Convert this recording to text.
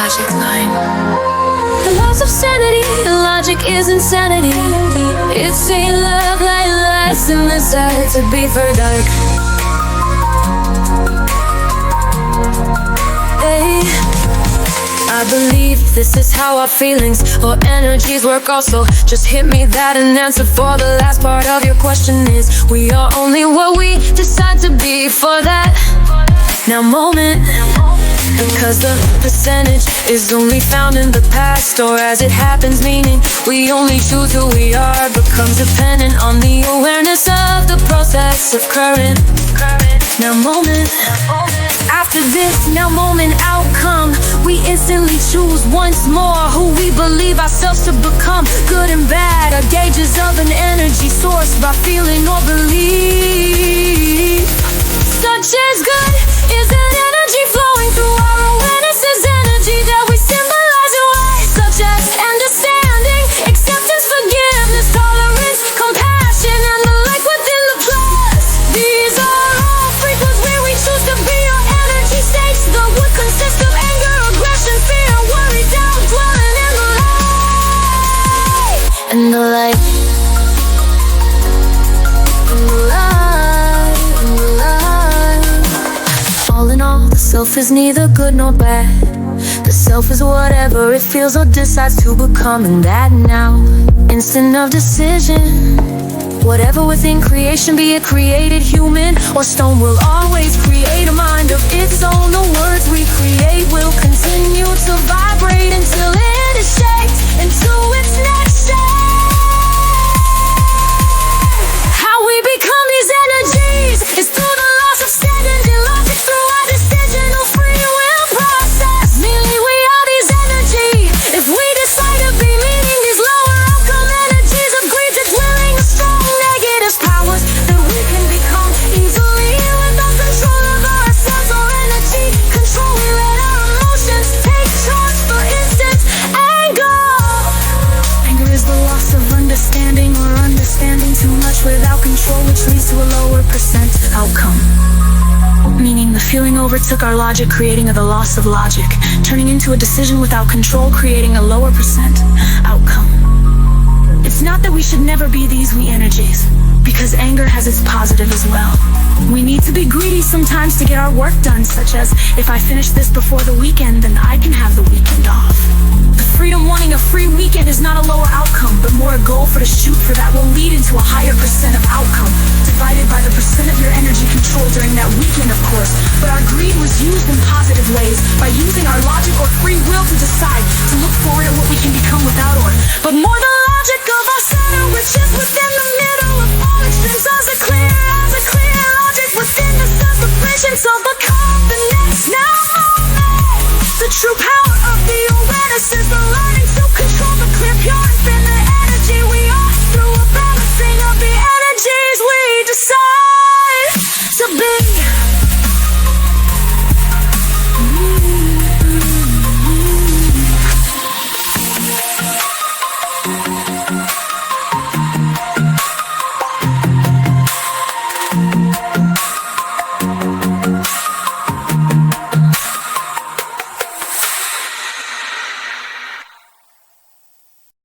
logic line. The loss of sanity, logic is insanity. It's a love like less and desire to be for dark. Hey, I believe this is how our feelings or energies work also. Just hit me that and answer for the last part of your question is we are only what we decide to be for that now moment. Because the percentage is only found in the past or as it happens, meaning we only choose who we are becomes dependent on the awareness of the process of current now moment. After this now moment outcome, we instantly choose once more who we believe ourselves to become. Good and bad are gauges of an energy source by feeling or belief. Such as good is an energy flowing through our awareness is energy that we symbolize in ways such as understanding, acceptance, forgiveness, tolerance, compassion, and the like within the plus. These are all frequencies where we choose to be our energy states that would consist of anger, aggression, fear, worry, doubt, dwelling in the light. And the light. All in all, the self is neither good nor bad. The self is whatever it feels or decides to become, and that now, instant of decision. Whatever within creation, be it created human or stone, will always create a mind of its own. The words we create will continue to vibrate until it is shaped into its next shape. How we become these energies is through the loss of sanity, logic through our decisional free will process. Merely we are these energy. If we decide to be meaning these lower outcome energies of greed that's willing a strong negative powers that we can become easily without control of ourselves or energy control. We let our emotions take charge. For instance, anger. Anger is the loss of understanding or understanding too much without control, which leads to a lower percent outcome. Meaning the feeling overtook our logic, creating the loss of logic, turning into a decision without control, creating a lower percent outcome. It's not that we should never be these we energies, because anger has its positive as well. We need to be greedy sometimes to get our work done, such as if I finish this before the weekend, then I can have the weekend off. The freedom wanting a free weekend is not a lower outcome, but more a goal for to shoot for that will lead into a higher percent of outcome, divided by the percent of your energy control during that weekend, of course. But our greed was used in positive ways by using our logic or free will to decide to look forward at what we can become without or, but more the logic of our